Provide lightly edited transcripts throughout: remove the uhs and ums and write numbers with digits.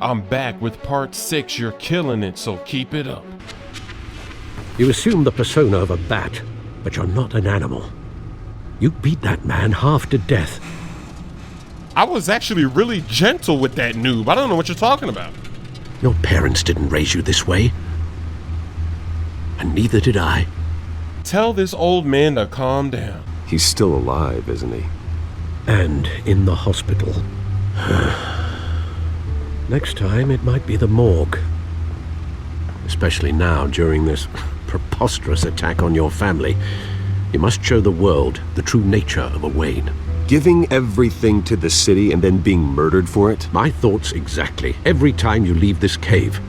I'm back with part 6. You're killing it, so keep it up. You assume the persona of a bat, but you're not an animal. You beat that man half to death. I was actually really gentle with that noob. I don't know what you're talking about. Your parents didn't raise you this way. And neither did I. Tell this old man to calm down. He's still alive, isn't he? And in the hospital. Next time, it might be the morgue. Especially now, during this preposterous attack on your family. You must show the world the true nature of a Wayne. Giving everything to the city and then being murdered for it? My thoughts exactly. Every time you leave this cave.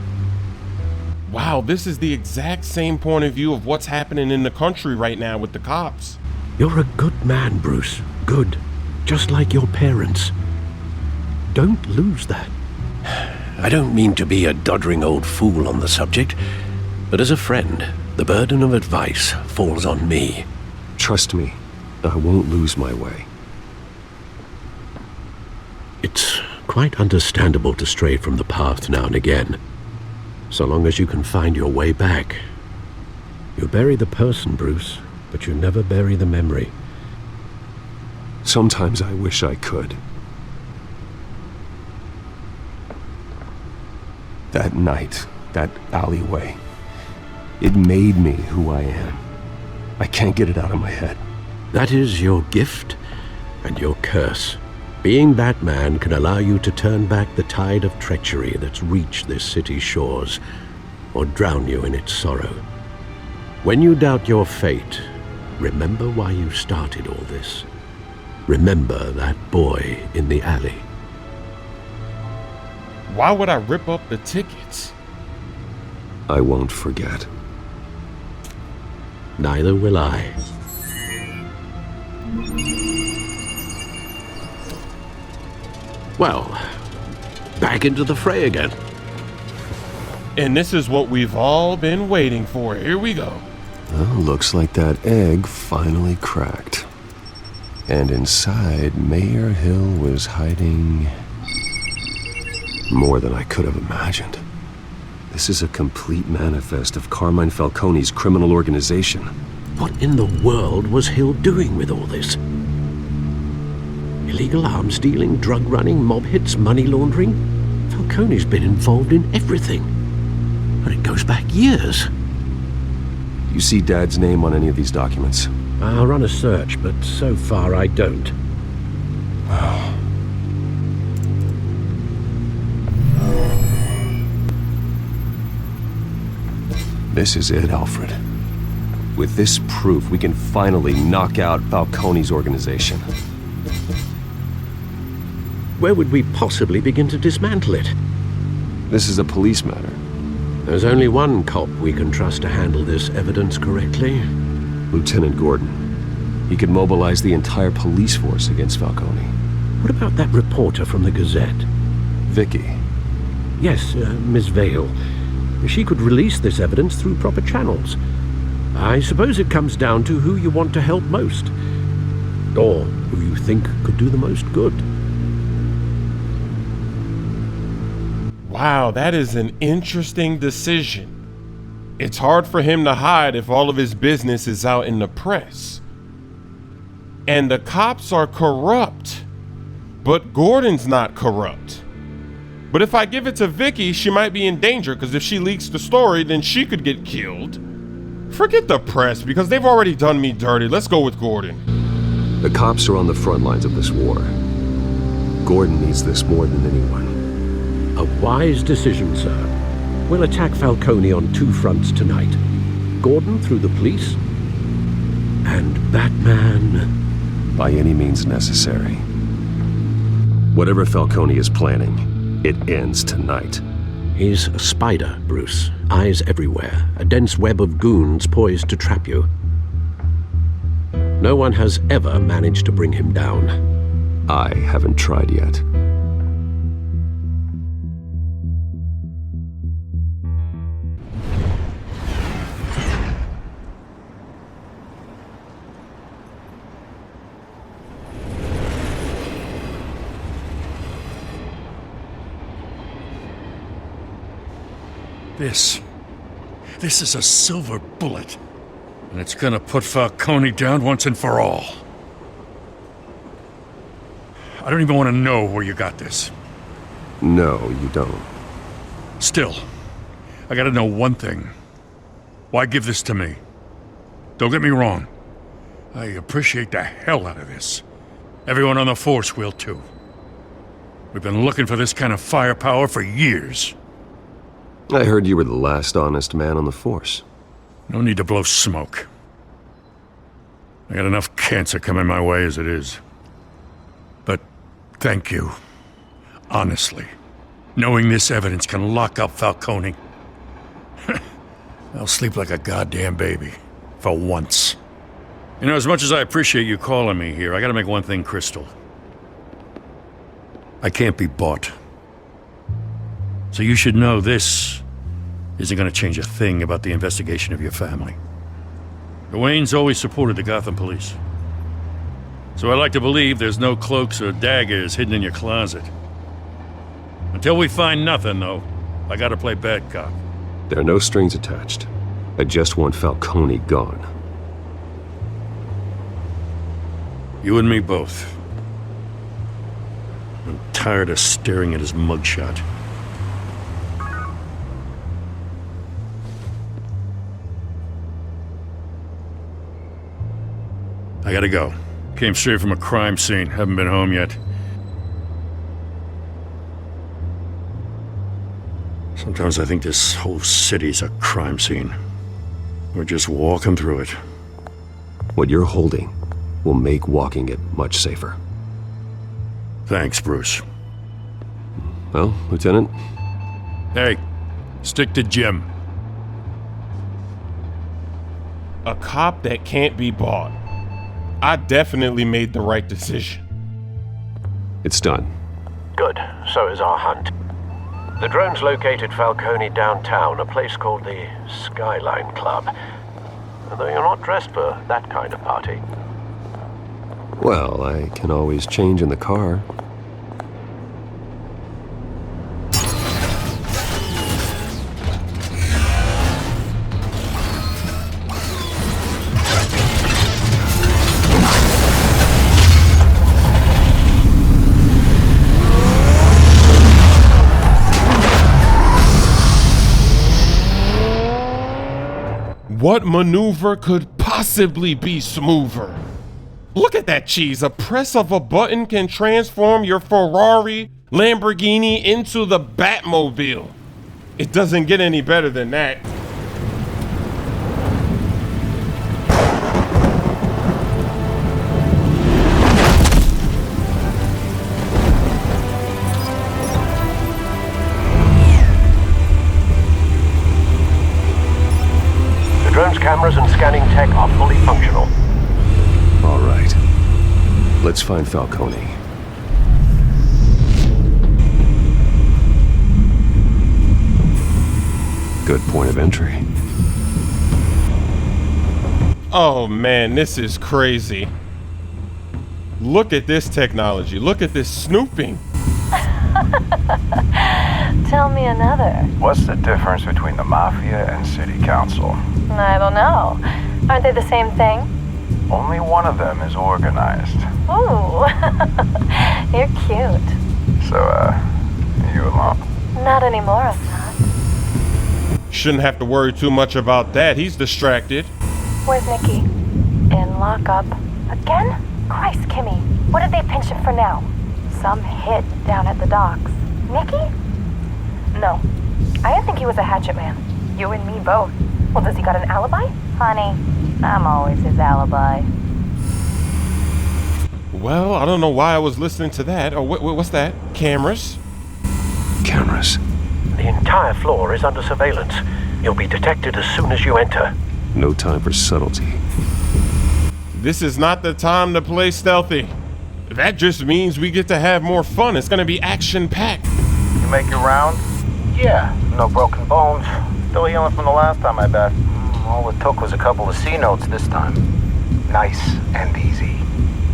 Wow, this is the exact same point of view of what's happening in the country right now with the cops. You're a good man, Bruce. Good. Just like your parents. Don't lose that. I don't mean to be a doddering old fool on the subject, but as a friend, the burden of advice falls on me. Trust me, I won't lose my way. It's quite understandable to stray from the path now and again, so long as you can find your way back. You bury the person, Bruce, but you never bury the memory. Sometimes I wish I could. That night, that alleyway, it made me who I am. I can't get it out of my head. That is your gift and your curse. Being Batman can allow you to turn back the tide of treachery that's reached this city's shores, or drown you in its sorrow. When you doubt your fate, remember why you started all this. Remember that boy in the alley. Why would I rip up the tickets? I won't forget. Neither will I. Well, back into the fray again. And this is what we've all been waiting for. Here we go. Well, looks like that egg finally cracked. And inside, Mayor Hill was hiding more than I could have imagined. This is a complete manifest of Carmine Falcone's criminal organization. What in the world was Hill doing with all this? Illegal arms dealing, drug running, mob hits, money laundering? Falcone's been involved in everything. And it goes back years. You see Dad's name on any of these documents? I'll run a search, but so far I don't. This is it, Alfred. With this proof, we can finally knock out Falcone's organization. Where would we possibly begin to dismantle it? This is a police matter. There's only one cop we can trust to handle this evidence correctly. Lieutenant Gordon. He could mobilize the entire police force against Falcone. What about that reporter from the Gazette? Vicky. Yes, Miss Vale. She could release this evidence through proper channels. I suppose it comes down to who you want to help most. Or who you think could do the most good. Wow, that is an interesting decision. It's hard for him to hide if all of his business is out in the press. And the cops are corrupt. But Gordon's not corrupt. But if I give it to Vicky, she might be in danger, because if she leaks the story, then she could get killed. Forget the press, because they've already done me dirty. Let's go with Gordon. The cops are on the front lines of this war. Gordon needs this more than anyone. A wise decision, sir. We'll attack Falcone on two fronts tonight. Gordon through the police, and Batman... by any means necessary. Whatever Falcone is planning, it ends tonight. He's a spider, Bruce. Eyes everywhere. A dense web of goons poised to trap you. No one has ever managed to bring him down. I haven't tried yet. This is a silver bullet. And it's gonna put Falcone down once and for all. I don't even want to know where you got this. No, you don't. Still, I gotta know one thing. Why give this to me? Don't get me wrong. I appreciate the hell out of this. Everyone on the force will too. We've been looking for this kind of firepower for years. I heard you were the last honest man on the force. No need to blow smoke. I got enough cancer coming my way as it is. But thank you. Honestly. Knowing this evidence can lock up Falcone. I'll sleep like a goddamn baby. For once. You know, as much as I appreciate you calling me here, I gotta make one thing crystal. I can't be bought. So you should know this isn't gonna change a thing about the investigation of your family. The Waynes always supported the Gotham police. So I like to believe there's no cloaks or daggers hidden in your closet. Until we find nothing, though, I gotta play bad cop. There are no strings attached. I just want Falcone gone. You and me both. I'm tired of staring at his mugshot. I gotta go. Came straight from a crime scene. Haven't been home yet. Sometimes I think this whole city's a crime scene. We're just walking through it. What you're holding will make walking it much safer. Thanks, Bruce. Well, Lieutenant? Hey, stick to Jim. A cop that can't be bought. I definitely made the right decision. It's done. Good. So is our hunt. The drones located Falcone downtown, a place called the Skyline Club. Although you're not dressed for that kind of party. Well, I can always change in the car. What maneuver could possibly be smoother? Look at that cheese. A press of a button can transform your Ferrari, Lamborghini into the Batmobile. It doesn't get any better than that. Drone's cameras and scanning tech are fully functional. All right. Let's find Falcone. Good point of entry. Oh man, this is crazy. Look at this technology. Look at this snooping. Tell me another. What's the difference between the Mafia and City Council? I don't know. Aren't they the same thing? Only one of them is organized. Ooh, you're cute. So, you alone? Not anymore, I'm not. Shouldn't have to worry too much about that. He's distracted. Where's Nikki? In lockup. Again? Christ, Kimmy. What did they pinch him for now? Some hit down at the docks. Nikki? No. I didn't think he was a hatchet man. You and me both. Well, does he got an alibi? Honey, I'm always his alibi. Well, I don't know why I was listening to that. Oh, what's that? Cameras? Cameras. The entire floor is under surveillance. You'll be detected as soon as you enter. No time for subtlety. This is not the time to play stealthy. That just means we get to have more fun. It's gonna be action-packed. You make your round? Yeah, no broken bones. Still healing from the last time, I bet. All it took was a couple of C notes this time. Nice and easy.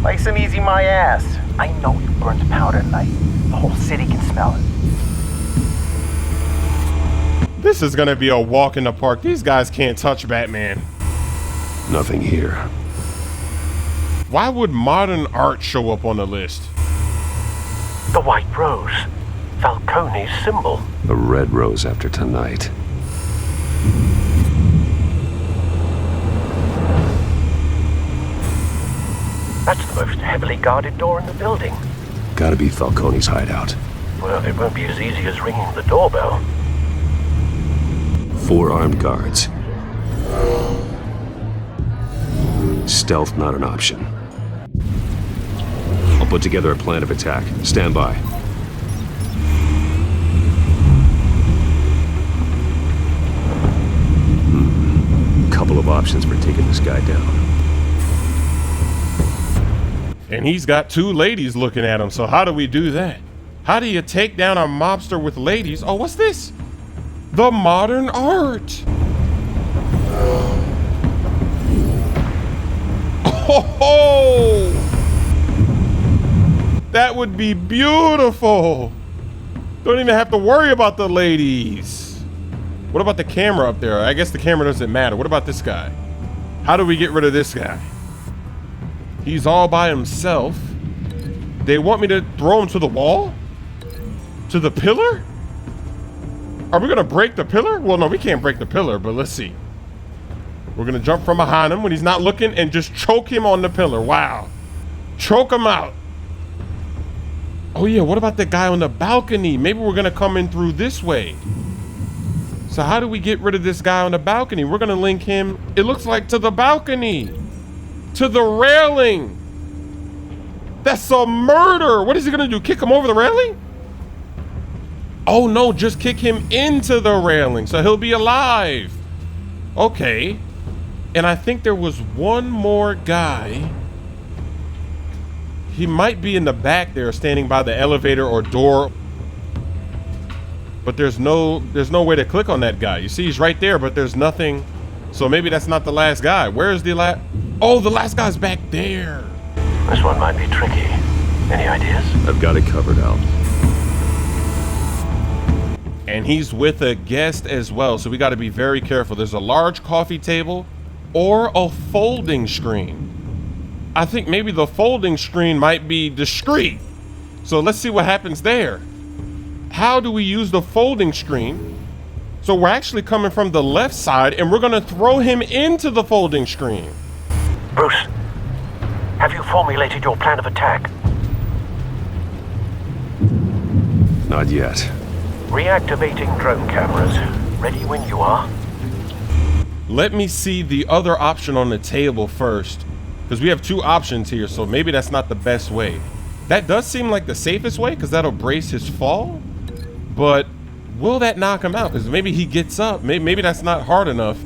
Nice and easy, my ass. I know you burned powder tonight. The whole city can smell it. This is gonna be a walk in the park. These guys can't touch Batman. Nothing here. Why would modern art show up on the list? The white rose. Falcone's symbol. A red rose after tonight. That's the most heavily guarded door in the building. Gotta be Falcone's hideout. Well, it won't be as easy as ringing the doorbell. 4 armed guards. Stealth not an option. I'll put together a plan of attack. Stand by. Couple of options for taking this guy down. And he's got 2 ladies looking at him, so how do we do that? How do you take down a mobster with ladies? Oh, what's this? The modern art. Oh, that would be beautiful. Don't even have to worry about the ladies. What about the camera up there? I guess the camera doesn't matter. What about this guy? How do we get rid of this guy? He's all by himself. They want me to throw him to the wall? To the pillar? Are we gonna break the pillar? Well, no, we can't break the pillar, but let's see. We're gonna jump from behind him when he's not looking and just choke him on the pillar. Wow. Choke him out. Oh yeah, what about the guy on the balcony? Maybe we're gonna come in through this way. So how do we get rid of this guy on the balcony? We're gonna link him, it looks like, to the balcony. To the railing. That's a murder. What is he gonna do? Kick him over the railing? Oh no, just kick him into the railing so he'll be alive. Okay. And I think there was one more guy. He might be in the back there standing by the elevator or door. But there's no way to click on that guy. You see, he's right there, but there's nothing. So maybe that's not the last guy. Where's the last? Oh, the last guy's back there. This one might be tricky. Any ideas? I've got it covered, Al. And he's with a guest as well, so we got to be very careful. There's a large coffee table or a folding screen. I think maybe the folding screen might be discreet. So let's see what happens there. How do we use the folding screen? So we're actually coming from the left side and we're gonna throw him into the folding screen. Bruce, have you formulated your plan of attack? Not yet. Reactivating drone cameras. Ready when you are. Let me see the other option on the table first, because we have 2 options here, so maybe that's not the best way. That does seem like the safest way, because that'll brace his fall. But will that knock him out? Because maybe he gets up. Maybe that's not hard enough.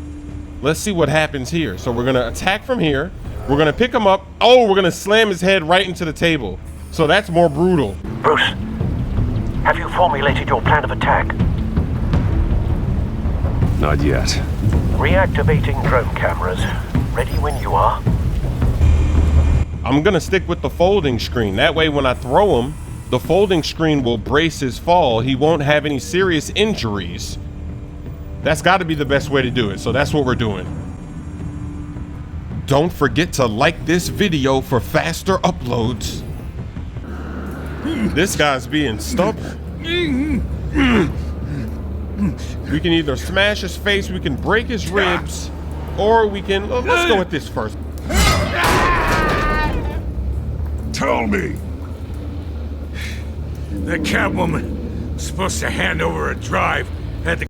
Let's see what happens here. So we're going to attack from here. We're going to pick him up. Oh, we're going to slam his head right into the table. So that's more brutal. Bruce, have you formulated your plan of attack? Not yet. Reactivating drone cameras. Ready when you are. I'm going to stick with the folding screen. That way when I throw him, the folding screen will brace his fall. He won't have any serious injuries. That's got to be the best way to do it. So that's what we're doing. Don't forget to like this video for faster uploads. This guy's being stubborn. We can either smash his face, we can break his ribs, or we can, let's go with this first. Tell me. That Catwoman was supposed to hand over a drive at the